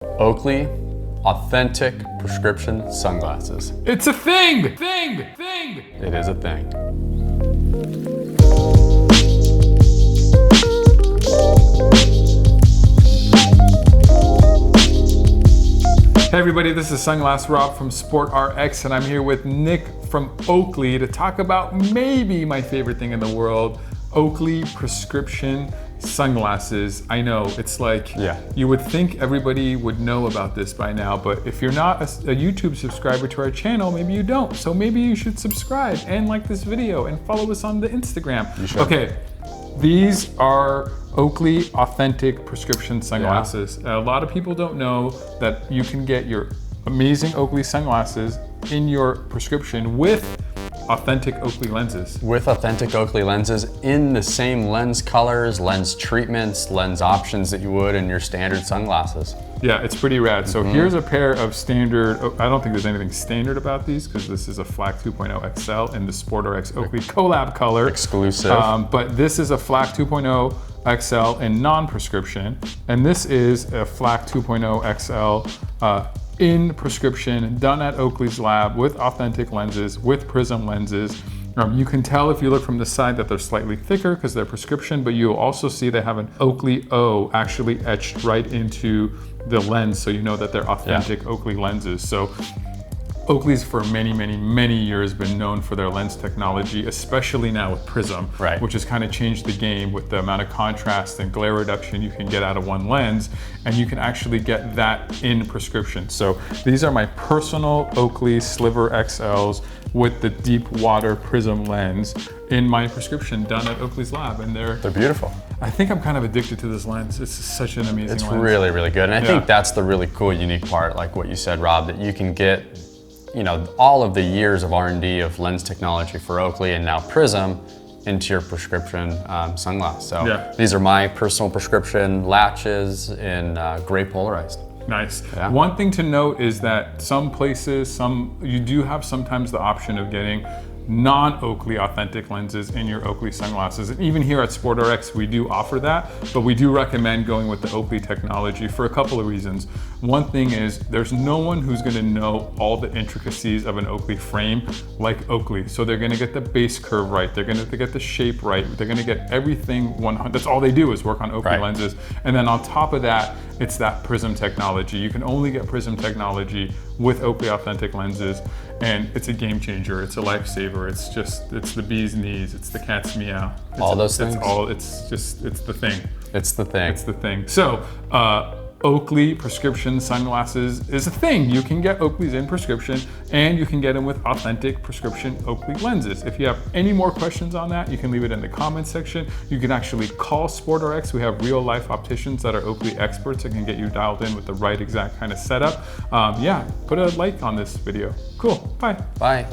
Oakley Authentic prescription sunglasses. It's a thing! It is a thing. Hey everybody, this is Sunglass Rob from Sportrx, and I'm here with Nick from Oakley to talk about maybe my favorite thing in the world, Oakley prescription sunglasses. I know, it's like, you would think everybody would know about this by now, but if you're not a YouTube subscriber to our channel, maybe you don't. So maybe you should subscribe and like this video and follow us on the Instagram. You should. Okay, these are Oakley Authentic prescription sunglasses. A lot of people don't know that you can get your amazing Oakley sunglasses in your prescription with authentic Oakley lenses. With authentic Oakley lenses in the same lens colors, lens treatments, lens options that you would in your standard sunglasses. Yeah, it's pretty rad. So here's a pair of standard, I don't think there's anything standard about these because this is a FLAC 2.0 XL in the Sportrx Oakley collab color. Exclusive. But this is a FLAC 2.0 XL in non-prescription, and this is a FLAC 2.0 XL in prescription, done at Oakley's lab with authentic lenses, with Prizm lenses. You can tell if you look from the side that they're slightly thicker because they're prescription, but you'll also see they have an Oakley O actually etched right into the lens, so you know that they're authentic Oakley lenses. So Oakley's for many years been known for their lens technology, especially now with Prizm, which has kind of changed the game with the amount of contrast and glare reduction you can get out of one lens, and you can actually get that in prescription. So these are my personal Oakley Sliver XLs with the deep water Prizm lens in my prescription done at Oakley's lab, and they're beautiful. I think I'm kind of addicted to this lens. It's such an amazing lens. It's really good, and I think that's the really cool, unique part, like what you said, Rob, that you can get, you know, all of the years of R&D of lens technology for Oakley and now Prizm into your prescription sunglass. So these are my personal prescription latches in gray polarized. Nice. One thing to note is that some places, you do have sometimes the option of getting non-Oakley authentic lenses in your Oakley sunglasses. And even here at Sportrx, we do offer that, but we do recommend going with the Oakley technology for a couple of reasons. One thing is there's no one who's gonna know all the intricacies of an Oakley frame like Oakley. So they're gonna get the base curve right, they're gonna get the shape right, they're gonna get everything 100, that's all they do is work on Oakley lenses. And then on top of that, it's that Prizm technology. You can only get Prizm technology with Oakley authentic lenses, and it's a game changer, it's a lifesaver, it's the bee's knees, it's the cat's meow. All those things? It's the thing. It's the thing. It's the thing. So, Oakley prescription sunglasses is a thing. You can get Oakleys in prescription, and you can get them with authentic prescription Oakley lenses. If you have any more questions on that, you can leave it in the comments section. You can actually call Sportrx. We have real life opticians that are Oakley experts and can get you dialed in with the right exact kind of setup. Put a like on this video. Cool, bye. Bye.